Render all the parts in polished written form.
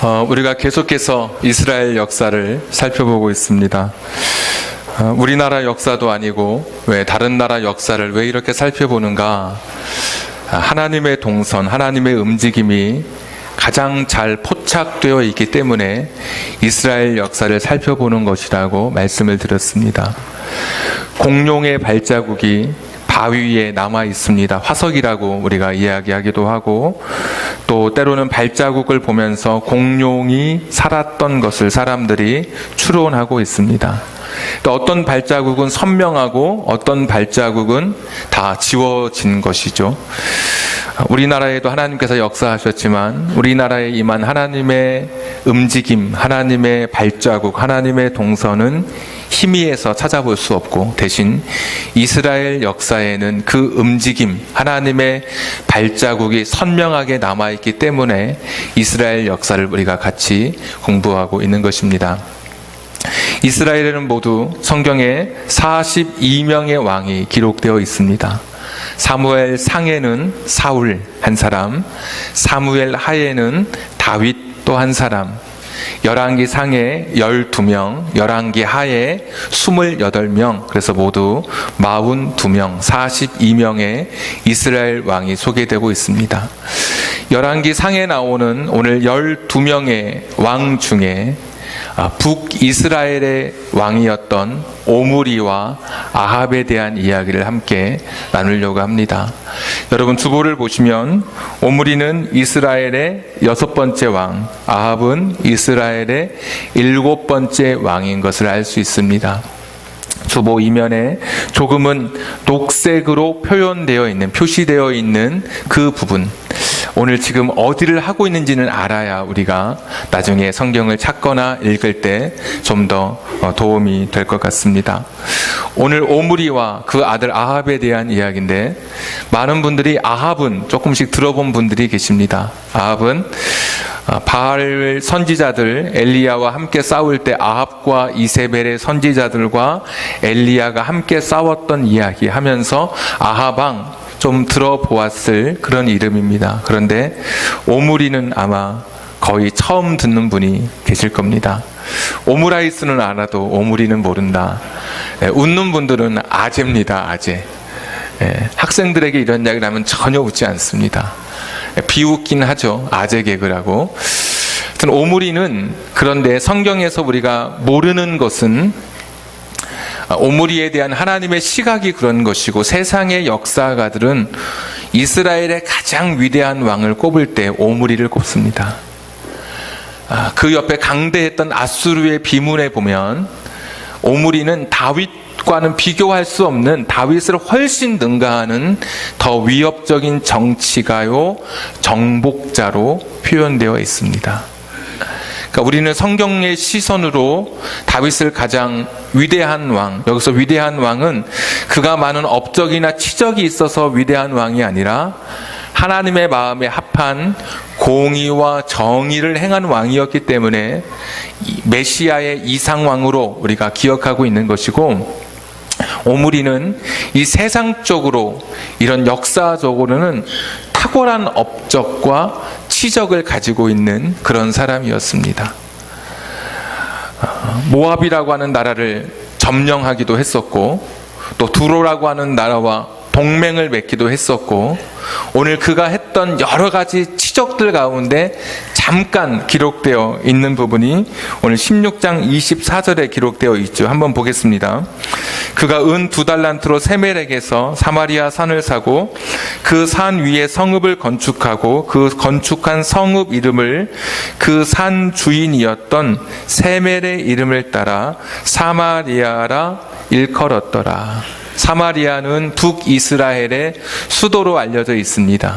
우리가 계속해서 이스라엘 역사를 살펴보고 있습니다. 우리나라 역사도 아니고 왜 다른 나라 역사를 왜 이렇게 살펴보는가? 하나님의 동선, 하나님의 움직임이 가장 잘 포착되어 있기 때문에 이스라엘 역사를 살펴보는 것이라고 말씀을 드렸습니다. 공룡의 발자국이 바위 위에 남아 있습니다. 화석이라고 우리가 이야기하기도 하고, 또 때로는 발자국을 보면서 공룡이 살았던 것을 사람들이 추론하고 있습니다. 또 어떤 발자국은 선명하고 어떤 발자국은 다 지워진 것이죠. 우리나라에도 하나님께서 역사하셨지만 우리나라에 임한 하나님의 움직임, 하나님의 발자국, 하나님의 동선은 희미해서 찾아볼 수 없고, 대신 이스라엘 역사에는 그 움직임, 하나님의 발자국이 선명하게 남아있기 때문에 이스라엘 역사를 우리가 같이 공부하고 있는 것입니다. 이스라엘에는 모두 성경에 42명의 왕이 기록되어 있습니다. 사무엘 상에는 사울 한 사람, 사무엘 하에는 다윗 또 한 사람, 열왕기 상에 12명, 열왕기 하에 28명, 그래서 모두 42명, 42명의 이스라엘 왕이 소개되고 있습니다. 열왕기 상에 나오는 오늘 12명의 왕 중에 북이스라엘의 왕이었던 오므리와 아합에 대한 이야기를 함께 나누려고 합니다. 여러분 주보를 보시면 오므리는 이스라엘의 6번째 왕, 아합은 이스라엘의 7번째 왕인 것을 알 수 있습니다. 주보 이면에 조금은 녹색으로 표현되어 있는, 표시되어 있는 그 부분, 오늘 지금 어디를 하고 있는지는 알아야 우리가 나중에 성경을 찾거나 읽을 때 좀 더 도움이 될 것 같습니다. 오늘 오므리와 그 아들 아합에 대한 이야기인데, 많은 분들이 아합은 조금씩 들어본 분들이 계십니다. 아합은 바알 선지자들 엘리야와 함께 싸울 때 아합과 이세벨의 선지자들과 엘리야가 함께 싸웠던 이야기 하면서 아합왕 좀 들어보았을 그런 이름입니다. 그런데 오므리는 아마 거의 처음 듣는 분이 계실 겁니다. 오므라이스는 알아도 오므리는 모른다. 웃는 분들은 아재입니다. 아재. 학생들에게 이런 이야기를 하면 전혀 웃지 않습니다. 비웃긴 하죠. 아재 개그라고. 하여튼 오므리는, 그런데 성경에서 우리가 모르는 것은 오므리에 대한 하나님의 시각이 그런 것이고, 세상의 역사가들은 이스라엘의 가장 위대한 왕을 꼽을 때 오므리를 꼽습니다. 그 옆에 강대했던 아수르의 비문에 보면 오므리는 다윗과는 비교할 수 없는, 다윗을 훨씬 능가하는 더 위협적인 정치가요, 정복자로 표현되어 있습니다. 그러니까 우리는 성경의 시선으로 다윗을 가장 위대한 왕, 여기서 위대한 왕은 그가 많은 업적이나 치적이 있어서 위대한 왕이 아니라 하나님의 마음에 합한 공의와 정의를 행한 왕이었기 때문에 메시아의 이상왕으로 우리가 기억하고 있는 것이고, 오므리는 이 세상적으로, 이런 역사적으로는 탁월한 업적과 치적을 가지고 있는 그런 사람이었습니다. 모압이라고 하는 나라를 점령하기도 했었고, 또 두로라고 하는 나라와 동맹을 맺기도 했었고, 오늘 그가 했던 여러 가지 치적들 가운데 잠깐 기록되어 있는 부분이 오늘 16장 24절에 기록되어 있죠. 한번 보겠습니다. 그가 은 2달란트로 세멜에게서 사마리아 산을 사고 그 산 위에 성읍을 건축하고 그 건축한 성읍 이름을 그 산 주인이었던 세멜의 이름을 따라 사마리아라 일컬었더라. 사마리아는 북이스라엘의 수도로 알려져 있습니다.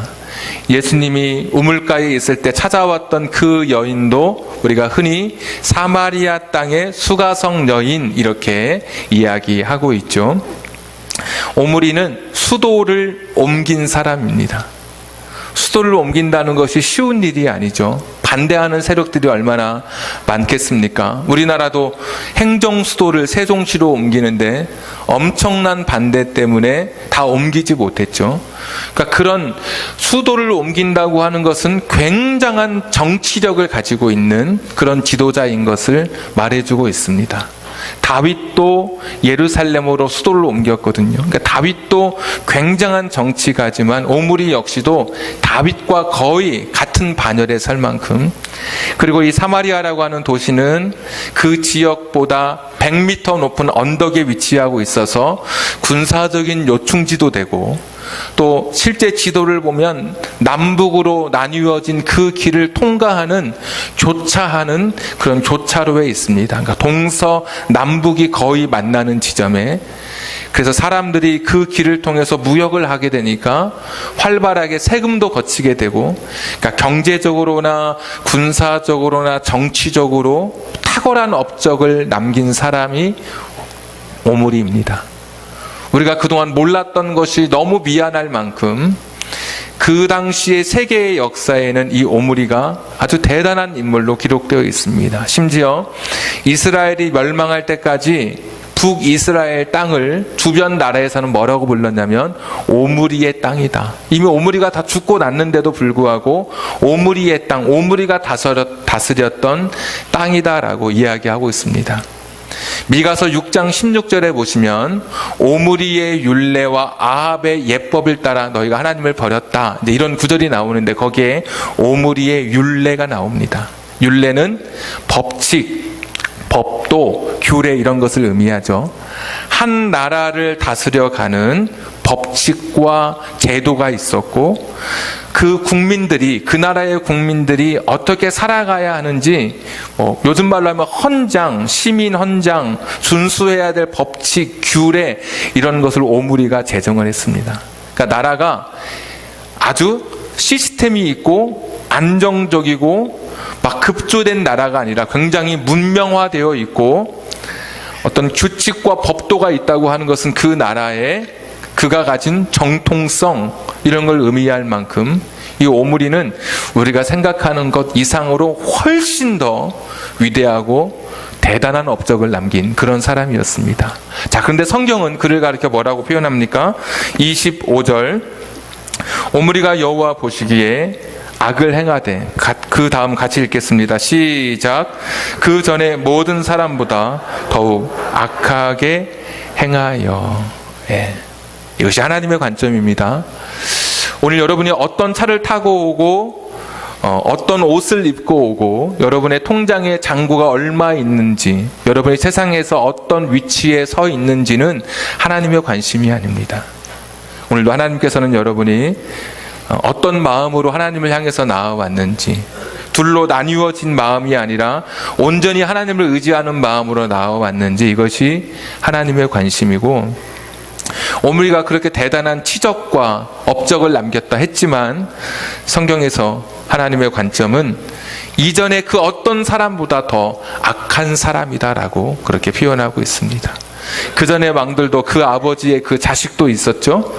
예수님이 우물가에 있을 때 찾아왔던 그 여인도 우리가 흔히 사마리아 땅의 수가성 여인, 이렇게 이야기하고 있죠. 오므리는 수도를 옮긴 사람입니다. 수도를 옮긴다는 것이 쉬운 일이 아니죠. 반대하는 세력들이 얼마나 많겠습니까? 우리나라도 행정수도를 세종시로 옮기는데 엄청난 반대 때문에 다 옮기지 못했죠. 그러니까 그런 수도를 옮긴다고 하는 것은 굉장한 정치력을 가지고 있는 그런 지도자인 것을 말해주고 있습니다. 다윗도 예루살렘으로 수도를 옮겼거든요. 그러니까 다윗도 굉장한 정치가지만 오므리 역시도 다윗과 거의 같은 반열에 설 만큼, 그리고 이 사마리아라고 하는 도시는 그 지역보다 100m 높은 언덕에 위치하고 있어서 군사적인 요충지도 되고, 또 실제 지도를 보면 남북으로 나뉘어진 그 길을 통과하는 교차하는 그런 교차로에 있습니다. 그러니까 동서남북이 거의 만나는 지점에, 그래서 사람들이 그 길을 통해서 무역을 하게 되니까 활발하게 세금도 거치게 되고, 그러니까 경제적으로나 군사적으로나 정치적으로 탁월한 업적을 남긴 사람이 오므리입니다. 우리가 그동안 몰랐던 것이 너무 미안할 만큼 그 당시의 세계의 역사에는 이 오므리가 아주 대단한 인물로 기록되어 있습니다. 심지어 이스라엘이 멸망할 때까지 북이스라엘 땅을 주변 나라에서는 뭐라고 불렀냐면 오므리의 땅이다. 이미 오므리가 다 죽고 났는데도 불구하고 오므리의 땅, 오므리가 다스렸던 땅이다라고 이야기하고 있습니다. 미가서 6장 16절에 보시면 오므리의 율례와 아합의 예법을 따라 너희가 하나님을 버렸다, 이런 구절이 나오는데 거기에 오므리의 율례가 나옵니다. 율례는 법칙, 법도, 규례 이런 것을 의미하죠. 한 나라를 다스려가는 법칙과 제도가 있었고, 그 국민들이, 그 나라의 국민들이 어떻게 살아가야 하는지, 요즘 말로 하면 헌장, 시민 헌장, 준수해야 될 법칙, 규례 이런 것을 오므리가 제정을 했습니다. 그러니까 나라가 아주 시스템이 있고 안정적이고 막 급조된 나라가 아니라 굉장히 문명화되어 있고 어떤 규칙과 법도가 있다고 하는 것은 그 나라의 그가 가진 정통성 이런 걸 의미할 만큼 이 오므리는 우리가 생각하는 것 이상으로 훨씬 더 위대하고 대단한 업적을 남긴 그런 사람이었습니다. 자, 그런데 성경은 그를 가리켜 뭐라고 표현합니까? 25절, 오므리가 여호와 보시기에 악을 행하되, 그 다음 같이 읽겠습니다. 시작. 그 전에 모든 사람보다 더욱 악하게 행하여. 이것이 하나님의 관점입니다. 오늘 여러분이 어떤 차를 타고 오고 어떤 옷을 입고 오고 여러분의 통장에 잔고가 얼마 있는지, 여러분이 세상에서 어떤 위치에 서 있는지는 하나님의 관심이 아닙니다. 오늘도 하나님께서는 여러분이 어떤 마음으로 하나님을 향해서 나아왔는지, 둘로 나뉘어진 마음이 아니라 온전히 하나님을 의지하는 마음으로 나아왔는지, 이것이 하나님의 관심이고, 오므리가 그렇게 대단한 치적과 업적을 남겼다 했지만 성경에서 하나님의 관점은 이전에 그 어떤 사람보다 더 악한 사람이다라고 그렇게 표현하고 있습니다. 그 전에 왕들도 그 아버지의 그 자식도 있었죠.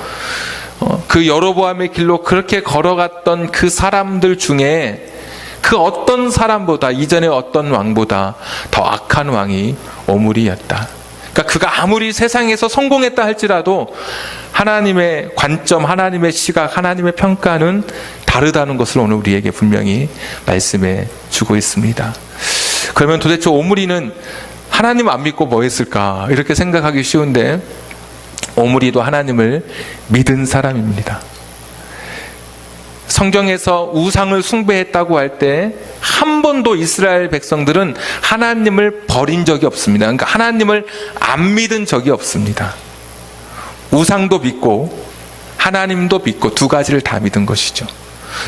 그 여로보암의 길로 그렇게 걸어갔던 그 사람들 중에 그 어떤 사람보다, 이전에 어떤 왕보다 더 악한 왕이 오므리였다. 그러니까 그가 아무리 세상에서 성공했다 할지라도 하나님의 관점, 하나님의 시각, 하나님의 평가는 다르다는 것을 오늘 우리에게 분명히 말씀해 주고 있습니다. 그러면 도대체 오므리는 하나님 안 믿고 뭐 했을까? 이렇게 생각하기 쉬운데 오므리도 하나님을 믿은 사람입니다. 성경에서 우상을 숭배했다고 할 때 한 번도 이스라엘 백성들은 하나님을 버린 적이 없습니다. 그러니까 하나님을 안 믿은 적이 없습니다. 우상도 믿고 하나님도 믿고 두 가지를 다 믿은 것이죠.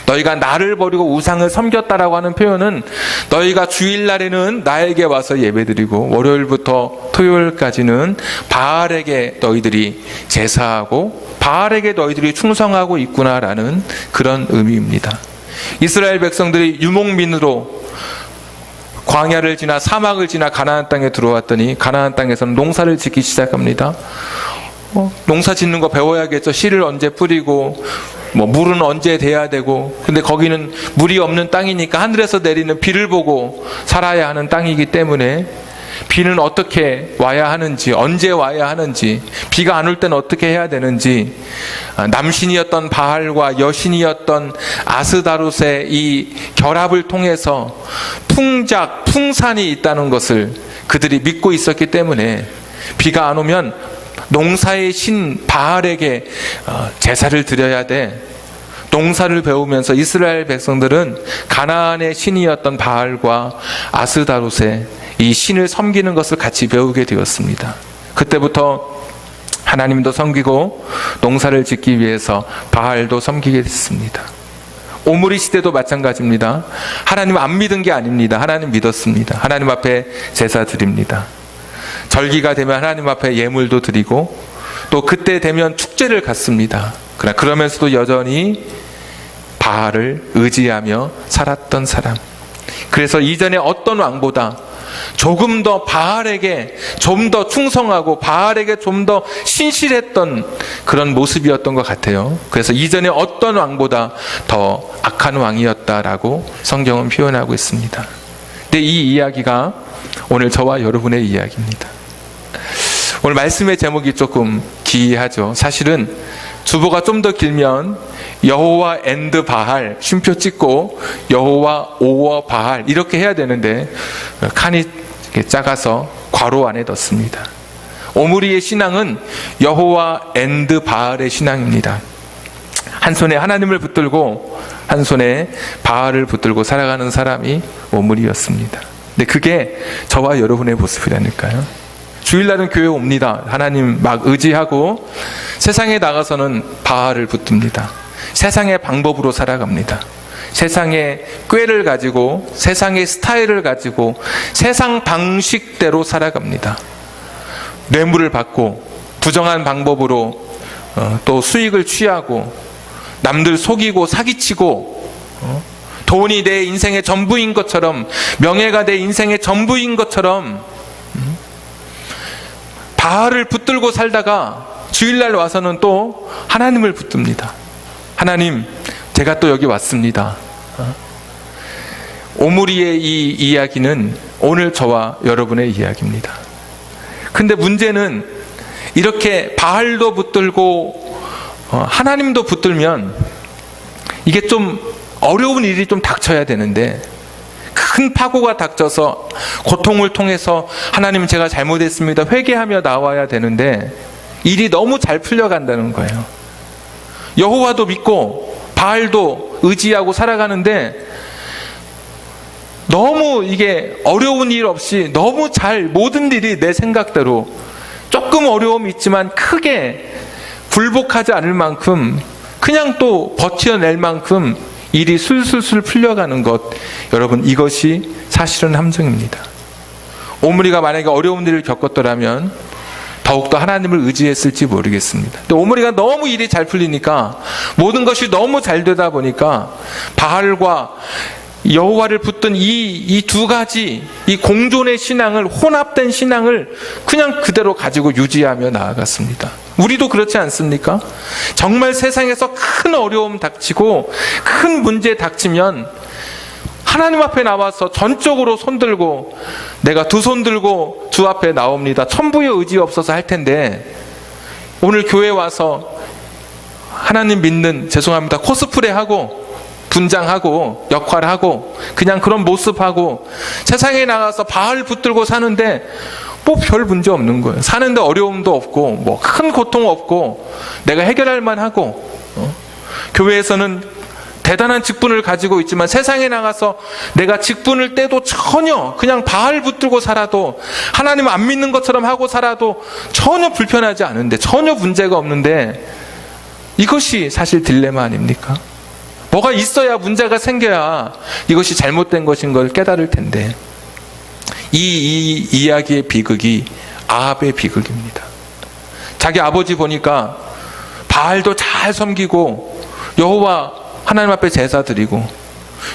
너희가 나를 버리고 우상을 섬겼다라고 하는 표현은 너희가 주일날에는 나에게 와서 예배드리고 월요일부터 토요일까지는 바알에게 너희들이 제사하고 바알에게 너희들이 충성하고 있구나라는 그런 의미입니다. 이스라엘 백성들이 유목민으로 광야를 지나 사막을 지나 가나안 땅에 들어왔더니 가나안 땅에서는 농사를 짓기 시작합니다. 농사 짓는 거 배워야겠죠. 씨를 언제 뿌리고 뭐 물은 언제 돼야 되고, 근데 거기는 물이 없는 땅이니까 하늘에서 내리는 비를 보고 살아야 하는 땅이기 때문에 비는 어떻게 와야 하는지, 언제 와야 하는지, 비가 안 올 때는 어떻게 해야 되는지, 남신이었던 바알과 여신이었던 아스다롯의 이 결합을 통해서 풍작, 풍산이 있다는 것을 그들이 믿고 있었기 때문에 비가 안 오면 농사의 신 바알에게 제사를 드려야 돼. 농사를 배우면서 이스라엘 백성들은 가나안의 신이었던 바알과 아스다롯의 이 신을 섬기는 것을 같이 배우게 되었습니다. 그때부터 하나님도 섬기고 농사를 짓기 위해서 바알도 섬기게 됐습니다. 오므리 시대도 마찬가지입니다. 하나님 안 믿은 게 아닙니다. 하나님 믿었습니다. 하나님 앞에 제사 드립니다. 절기가 되면 하나님 앞에 예물도 드리고 또 그때 되면 축제를 갖습니다. 그러나 그러면서도 여전히 바알을 의지하며 살았던 사람. 그래서 이전에 어떤 왕보다 조금 더 바알에게 좀 더 충성하고 바알에게 좀 더 신실했던 그런 모습이었던 것 같아요. 그래서 이전에 어떤 왕보다 더 악한 왕이었다라고 성경은 표현하고 있습니다. 근데 이 이야기가 오늘 저와 여러분의 이야기입니다. 오늘 말씀의 제목이 조금 기이하죠. 사실은 주보가 좀 더 길면 여호와 앤드 바알 쉼표 찍고 여호와 오어 바알 이렇게 해야 되는데 칸이 작아서 괄호 안에 넣습니다. 오므리의 신앙은 여호와 앤드 바알의 신앙입니다. 한 손에 하나님을 붙들고 한 손에 바알을 붙들고 살아가는 사람이 오므리였습니다. 근데 그게 저와 여러분의 모습이라니까요. 주일날은 교회 옵니다. 하나님 막 의지하고 세상에 나가서는 바알을 붙듭니다. 세상의 방법으로 살아갑니다. 세상의 꾀를 가지고 세상의 스타일을 가지고 세상 방식대로 살아갑니다. 뇌물을 받고 부정한 방법으로 또 수익을 취하고 남들 속이고 사기치고 돈이 내 인생의 전부인 것처럼 명예가 내 인생의 전부인 것처럼 바알을 붙들고 살다가 주일날 와서는 또 하나님을 붙듭니다. 하나님, 제가 또 여기 왔습니다. 오므리의 이 이야기는 오늘 저와 여러분의 이야기입니다. 근데 문제는 이렇게 바알도 붙들고 하나님도 붙들면 이게 좀 어려운 일이 좀 닥쳐야 되는데 큰 파고가 닥쳐서 고통을 통해서 하나님 제가 잘못했습니다 회개하며 나와야 되는데 일이 너무 잘 풀려간다는 거예요. 여호와도 믿고 바알도 의지하고 살아가는데 너무 이게 어려운 일 없이 너무 잘 모든 일이 내 생각대로 조금 어려움이 있지만 크게 굴복하지 않을 만큼 그냥 또 버텨낼 만큼 일이 술술술 풀려가는 것, 여러분 이것이 사실은 함정입니다. 오므리가 만약에 어려운 일을 겪었더라면 더욱더 하나님을 의지했을지 모르겠습니다. 근데 오므리가 너무 일이 잘 풀리니까 모든 것이 너무 잘 되다 보니까 바알과 여호와를 붙든 이 두 가지 이 공존의 신앙을 혼합된 신앙을 그냥 그대로 가지고 유지하며 나아갔습니다. 우리도 그렇지 않습니까? 정말 세상에서 큰 어려움 닥치고 큰 문제 닥치면 하나님 앞에 나와서 전적으로 손들고 내가 두 손 들고 주 앞에 나옵니다. 천부의 의지 없어서 할 텐데 오늘 교회 와서 하나님 믿는 죄송합니다 코스프레하고 분장하고 역할하고 그냥 그런 모습하고 세상에 나가서 바알 붙들고 사는데 뭐 별 문제 없는 거예요. 사는데 어려움도 없고 뭐 큰 고통 없고 내가 해결할 만하고 교회에서는 대단한 직분을 가지고 있지만 세상에 나가서 내가 직분을 떼도 전혀 그냥 바알 붙들고 살아도 하나님 안 믿는 것처럼 하고 살아도 전혀 불편하지 않은데 전혀 문제가 없는데 이것이 사실 딜레마 아닙니까? 뭐가 있어야 문제가 생겨야 이것이 잘못된 것인 걸 깨달을 텐데 이 이야기의 비극이 아합의 비극입니다. 자기 아버지 보니까 바알도 잘 섬기고 여호와 하나님 앞에 제사 드리고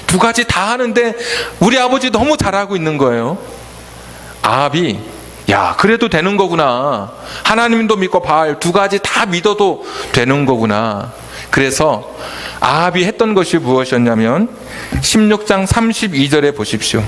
두 가지 다 하는데 우리 아버지 너무 잘하고 있는 거예요. 아합이 야 그래도 되는 거구나. 하나님도 믿고 바알 두 가지 다 믿어도 되는 거구나. 그래서 아합이 했던 것이 무엇이었냐면 16장 32절에 보십시오.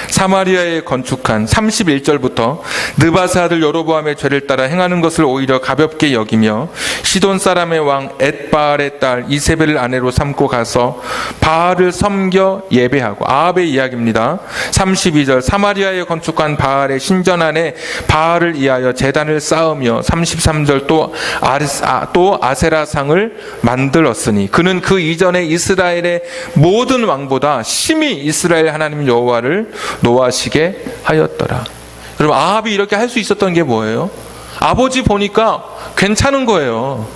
사마리아에 건축한 31절부터 느바스 아들 여로보암의 죄를 따라 행하는 것을 오히려 가볍게 여기며 시돈 사람의 왕 엣바알의 딸 이세벨을 아내로 삼고 가서 바알을 섬겨 예배하고, 아합의 이야기입니다. 32절, 사마리아에 건축한 바알의 신전 안에 바알을 위하여 제단을 쌓으며 33절, 또 아세라상을 만들었으니 그는 그 이전에 이스라엘의 모든 왕보다 심히 이스라엘 하나님 여호와를 노하시게 하였더라. 여러분, 아합이 이렇게 할 수 있었던 게 뭐예요? 아버지 보니까 괜찮은 거예요.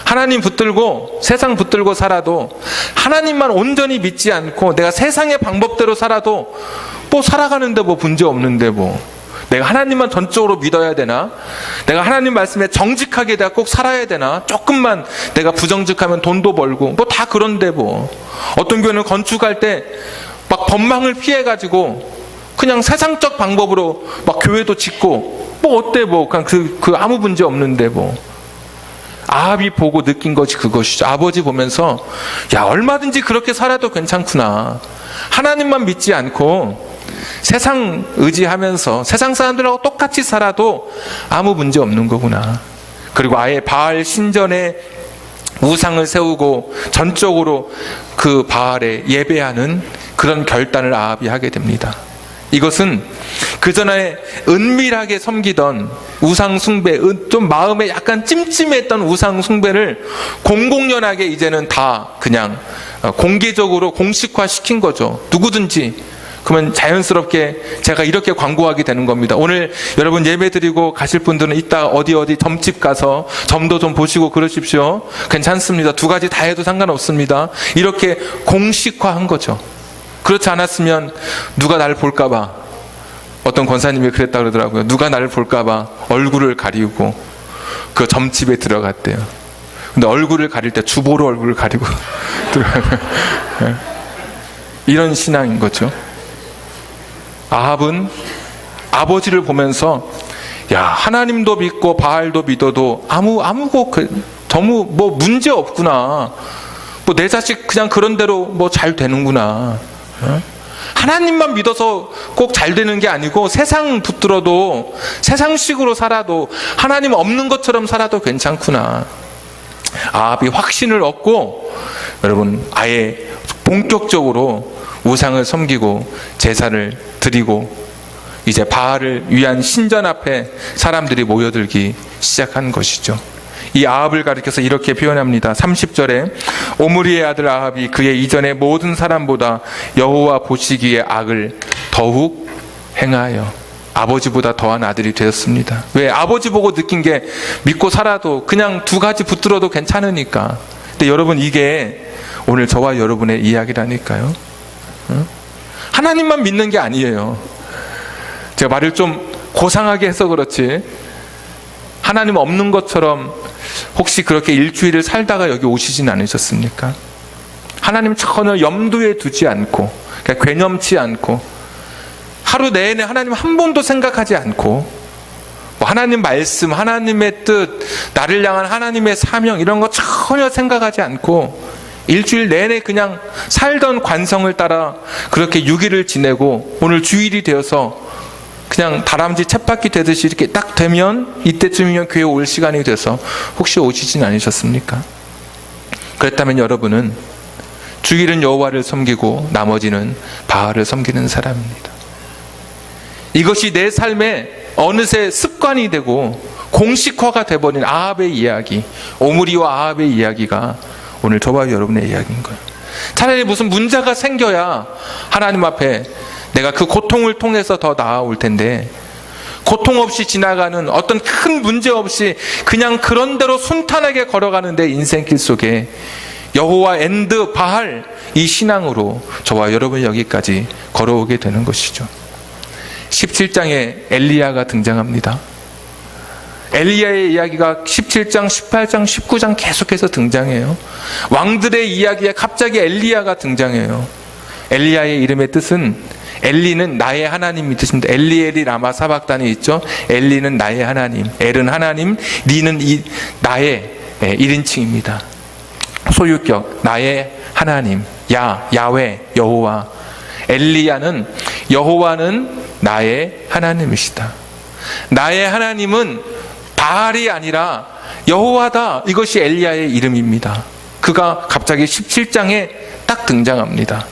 하나님 붙들고 세상 붙들고 살아도, 하나님만 온전히 믿지 않고 내가 세상의 방법대로 살아도 뭐 살아가는데 뭐 문제 없는데, 뭐 내가 하나님만 전적으로 믿어야 되나? 내가 하나님 말씀에 정직하게 내가 꼭 살아야 되나? 조금만 내가 부정직하면 돈도 벌고 뭐 다 그런데, 뭐 어떤 교회는 건축할 때 막 법망을 피해가지고 그냥 세상적 방법으로 막 교회도 짓고 뭐 어때, 뭐 그냥 그 아무 문제 없는데, 뭐 아합이 보고 느낀 것이 그것이죠. 아버지 보면서 야, 얼마든지 그렇게 살아도 괜찮구나. 하나님만 믿지 않고 세상 의지하면서 세상 사람들하고 똑같이 살아도 아무 문제 없는 거구나. 그리고 아예 바알 신전에 우상을 세우고 전적으로 그 바알에 예배하는 그런 결단을 아합이 하게 됩니다. 이것은 그전에 은밀하게 섬기던 우상 숭배, 좀 마음에 약간 찜찜했던 우상 숭배를 공공연하게 이제는 다 그냥 공개적으로 공식화 시킨 거죠. 누구든지. 그러면 자연스럽게 제가 이렇게 광고하게 되는 겁니다. 오늘 여러분 예배 드리고 가실 분들은 이따 어디 점집 가서 점도 좀 보시고 그러십시오. 괜찮습니다. 두 가지 다 해도 상관없습니다. 이렇게 공식화한 거죠. 그렇지 않았으면 누가 나를 볼까봐, 어떤 권사님이 그랬다 그러더라고요. 누가 나를 볼까봐 얼굴을 가리고 그 점집에 들어갔대요. 근데 얼굴을 가릴 때 주보로 얼굴을 가리고 들어가고요. 이런 신앙인 거죠. 아합은 아버지를 보면서 야, 하나님도 믿고 바알도 믿어도 너무 뭐 문제 없구나. 뭐 내 자식 그냥 그런 대로 뭐 잘 되는구나. 하나님만 믿어서 꼭 잘 되는 게 아니고 세상 붙들어도 세상식으로 살아도 하나님 없는 것처럼 살아도 괜찮구나. 아합이 확신을 얻고 여러분 아예 본격적으로 우상을 섬기고 제사를 드리고 이제 바알을 위한 신전 앞에 사람들이 모여들기 시작한 것이죠. 이 아합을 가리켜서 이렇게 표현합니다. 30절에 오므리의 아들 아합이 그의 이전의 모든 사람보다 여호와 보시기에 악을 더욱 행하여 아버지보다 더한 아들이 되었습니다. 왜? 아버지 보고 느낀 게 믿고 살아도 그냥 두 가지 붙들어도 괜찮으니까. 근데 여러분, 이게 오늘 저와 여러분의 이야기라니까요. 하나님만 믿는 게 아니에요. 제가 말을 좀 고상하게 해서 그렇지, 하나님 없는 것처럼 혹시 그렇게 일주일을 살다가 여기 오시진 않으셨습니까? 하나님 전혀 염두에 두지 않고, 그러니까 괴념치 않고, 하루 내내 하나님 한 번도 생각하지 않고, 뭐 하나님 말씀, 하나님의 뜻, 나를 향한 하나님의 사명, 이런 거 전혀 생각하지 않고 일주일 내내 그냥 살던 관성을 따라 그렇게 6일을 지내고 오늘 주일이 되어서 그냥 다람쥐 쳇바퀴 되듯이 이렇게 딱 되면 이때쯤이면 교회 올 시간이 돼서 혹시 오시진 않으셨습니까? 그렇다면 여러분은 주일은 여호와를 섬기고 나머지는 바알을 섬기는 사람입니다. 이것이 내 삶에 어느새 습관이 되고 공식화가 돼버린 아합의 이야기, 오므리와 아합의 이야기가 오늘 저와 여러분의 이야기인 거예요. 차라리 무슨 문제가 생겨야 하나님 앞에 내가 그 고통을 통해서 더 나아올 텐데, 고통 없이 지나가는 어떤 큰 문제 없이 그냥 그런 대로 순탄하게 걸어가는 내 인생길 속에 여호와 앤드 바알, 이 신앙으로 저와 여러분이 여기까지 걸어오게 되는 것이죠. 17장에 엘리야가 등장합니다. 엘리야의 이야기가 17장, 18장, 19장 계속해서 등장해요. 왕들의 이야기에 갑자기 엘리야가 등장해요. 엘리야의 이름의 뜻은, 엘리는 나의 하나님이 뜻입니다. 엘리엘이 라마 사박단이 있죠. 엘리는 나의 하나님, 엘은 하나님, 리는 나의 1인칭입니다. 소유격, 나의 하나님, 야훼, 여호와. 엘리야는 여호와는 나의 하나님이시다. 나의 하나님은 바알이 아니라 여호와다. 이것이 엘리야의 이름입니다. 그가 갑자기 17장에 딱 등장합니다.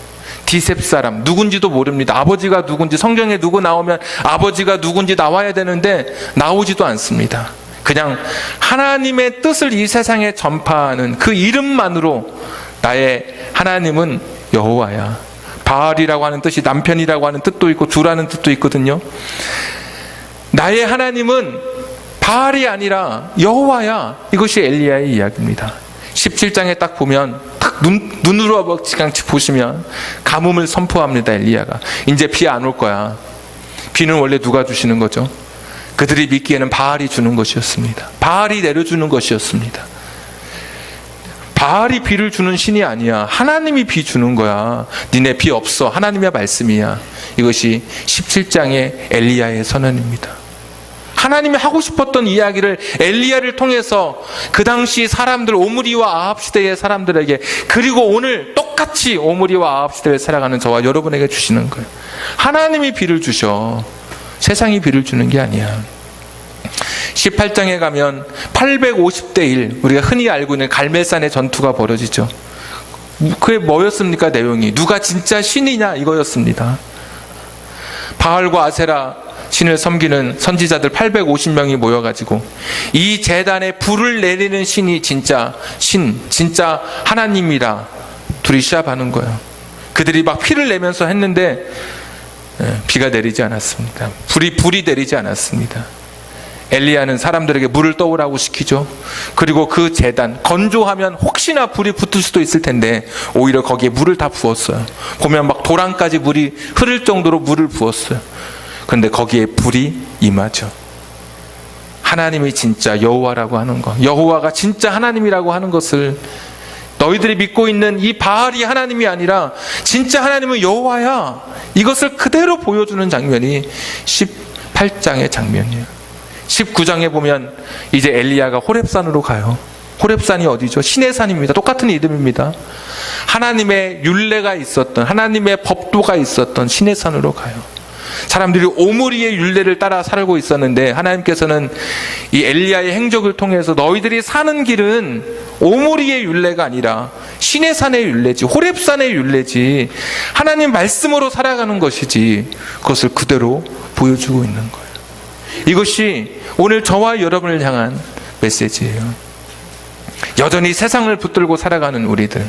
디셉 사람, 누군지도 모릅니다. 아버지가 누군지, 성경에 누구 나오면 아버지가 누군지 나와야 되는데 나오지도 않습니다. 그냥 하나님의 뜻을 이 세상에 전파하는 그 이름만으로 나의 하나님은 여호와야. 바알이라고 하는 뜻이 남편이라고 하는 뜻도 있고 주라는 뜻도 있거든요. 나의 하나님은 바알이 아니라 여호와야. 이것이 엘리야의 이야기입니다. 17장에 딱 보면 딱 눈으로 그냥 보시면 가뭄을 선포합니다. 엘리야가 이제 비 안 올 거야. 비는 원래 누가 주시는 거죠? 그들이 믿기에는 바알이 주는 것이었습니다. 바알이 내려주는 것이었습니다. 바알이 비를 주는 신이 아니야. 하나님이 비 주는 거야. 니네 비 없어. 하나님의 말씀이야. 이것이 17장의 엘리야의 선언입니다. 하나님이 하고 싶었던 이야기를 엘리야를 통해서 그 당시 사람들, 오므리와 아합 시대의 사람들에게, 그리고 오늘 똑같이 오므리와 아합 시대를 살아가는 저와 여러분에게 주시는 거예요. 하나님이 비를 주셔. 세상이 비를 주는 게 아니야. 18장에 가면 850대 1, 우리가 흔히 알고 있는 갈멜산의 전투가 벌어지죠. 그게 뭐였습니까? 내용이 누가 진짜 신이냐 이거였습니다. 바알과 아세라 신을 섬기는 선지자들 850명이 모여가지고 이 제단에 불을 내리는 신이 진짜 신, 진짜 하나님이라 둘이 시합하는 거예요. 그들이 막 피를 내면서 했는데 비가 내리지 않았습니다. 불이 내리지 않았습니다. 엘리야는 사람들에게 물을 떠오라고 시키죠. 그리고 그 제단, 건조하면 혹시나 불이 붙을 수도 있을 텐데 오히려 거기에 물을 다 부었어요. 보면 막 도랑까지 물이 흐를 정도로 물을 부었어요. 그런데 거기에 불이 임하죠. 하나님이 진짜 여호와라고 하는 것, 여호와가 진짜 하나님이라고 하는 것을, 너희들이 믿고 있는 이 바알이 하나님이 아니라 진짜 하나님은 여호와야, 이것을 그대로 보여주는 장면이 18장의 장면이에요. 19장에 보면 이제 엘리야가 호렙산으로 가요. 호렙산이 어디죠? 신의 산입니다. 똑같은 이름입니다. 하나님의 율례가 있었던, 하나님의 법도가 있었던 신의 산으로 가요. 사람들이 오므리의 율례를 따라 살고 있었는데 하나님께서는 이 엘리야의 행적을 통해서 너희들이 사는 길은 오므리의 율례가 아니라 신의 산의 율례지, 호렙산의 율례지, 하나님 말씀으로 살아가는 것이지, 그것을 그대로 보여주고 있는 거예요. 이것이 오늘 저와 여러분을 향한 메시지예요. 여전히 세상을 붙들고 살아가는 우리들,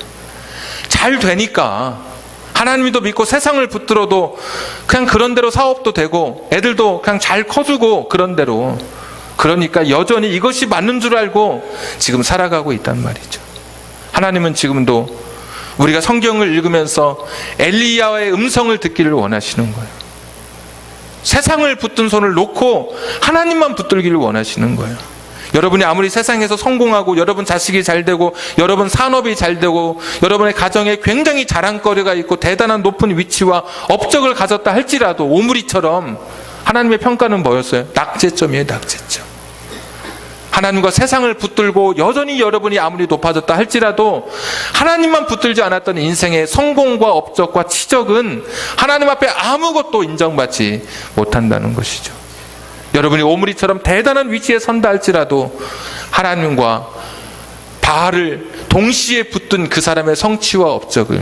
잘 되니까 하나님도 믿고 세상을 붙들어도 그냥 그런 대로 사업도 되고 애들도 그냥 잘 커주고 그런 대로, 그러니까 여전히 이것이 맞는 줄 알고 지금 살아가고 있단 말이죠. 하나님은 지금도 우리가 성경을 읽으면서 엘리야의 음성을 듣기를 원하시는 거예요. 세상을 붙든 손을 놓고 하나님만 붙들기를 원하시는 거예요. 여러분이 아무리 세상에서 성공하고 여러분 자식이 잘 되고 여러분 산업이 잘 되고 여러분의 가정에 굉장히 자랑거리가 있고 대단한 높은 위치와 업적을 가졌다 할지라도 오므리처럼 하나님의 평가는 뭐였어요? 낙제점이에요. 낙제점. 하나님과 세상을 붙들고 여전히 여러분이 아무리 높아졌다 할지라도 하나님만 붙들지 않았던 인생의 성공과 업적과 치적은 하나님 앞에 아무것도 인정받지 못한다는 것이죠. 여러분이 오므리처럼 대단한 위치에 선다 할지라도 하나님과 바알을 동시에 붙든 그 사람의 성취와 업적을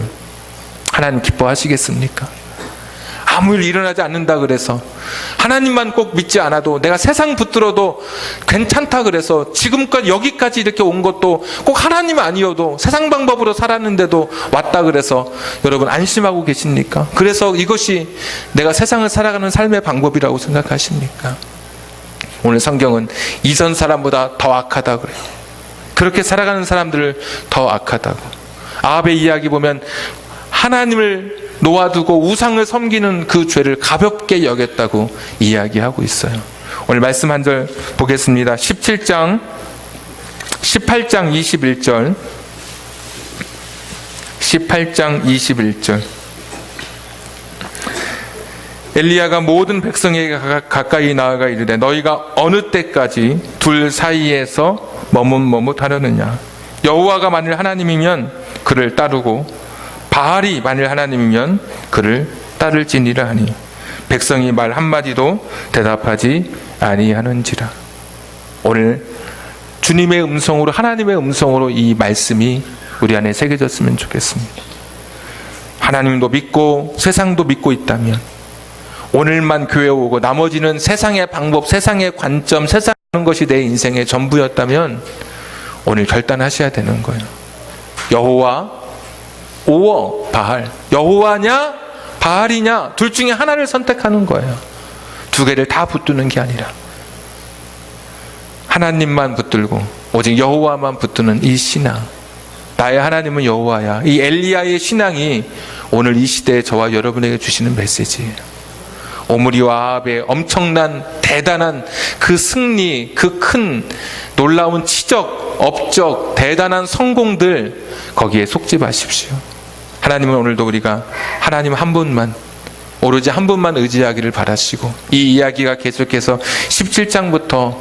하나님 기뻐하시겠습니까? 아무 일 일어나지 않는다 그래서, 하나님만 꼭 믿지 않아도 내가 세상 붙들어도 괜찮다 그래서 지금까지 여기까지 이렇게 온 것도 꼭 하나님 아니어도 세상 방법으로 살았는데도 왔다 그래서 여러분 안심하고 계십니까? 그래서 이것이 내가 세상을 살아가는 삶의 방법이라고 생각하십니까? 오늘 성경은 이전 사람보다 더 악하다 그래요. 그렇게 살아가는 사람들을 더 악하다고. 아합의 이야기 보면 하나님을 놓아두고 우상을 섬기는 그 죄를 가볍게 여겼다고 이야기하고 있어요. 오늘 말씀 한 절 보겠습니다. 18장 21절 18장 21절. 엘리야가 모든 백성에게 가까이 나아가 이르되 너희가 어느 때까지 둘 사이에서 머뭇머뭇하려느냐. 여호와가 만일 하나님이면 그를 따르고 바알이 만일 하나님이면 그를 따를지니라 하니 백성이 말 한마디도 대답하지 아니하는지라. 오늘 주님의 음성으로, 하나님의 음성으로 이 말씀이 우리 안에 새겨졌으면 좋겠습니다. 하나님도 믿고 세상도 믿고 있다면, 오늘만 교회 오고 나머지는 세상의 방법, 세상의 관점, 세상 하는 것이 내 인생의 전부였다면 오늘 결단하셔야 되는 거예요. 여호와 오어 바알, 여호와냐 바알이냐, 둘 중에 하나를 선택하는 거예요. 두 개를 다 붙드는 게 아니라 하나님만 붙들고 오직 여호와만 붙드는 이 신앙, 나의 하나님은 여호와야, 이 엘리야의 신앙이 오늘 이 시대에 저와 여러분에게 주시는 메시지예요. 오므리와 아합의 엄청난 대단한 그 승리, 그 큰 놀라운 치적, 업적, 대단한 성공들, 거기에 속지 마십시오. 하나님은 오늘도 우리가 하나님 한 분만, 오로지 한 분만 의지하기를 바라시고, 이 이야기가 계속해서 17장부터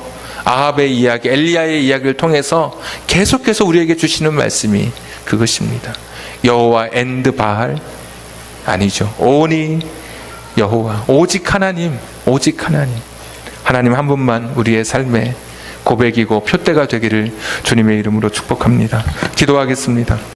아합의 이야기, 엘리야의 이야기를 통해서 계속해서 우리에게 주시는 말씀이 그것입니다. 여호와 앤드 바알 아니죠. 오니 여호와, 오직 하나님, 오직 하나님. 하나님 한 분만 우리의 삶의 고백이고 표대가 되기를 주님의 이름으로 축복합니다. 기도하겠습니다.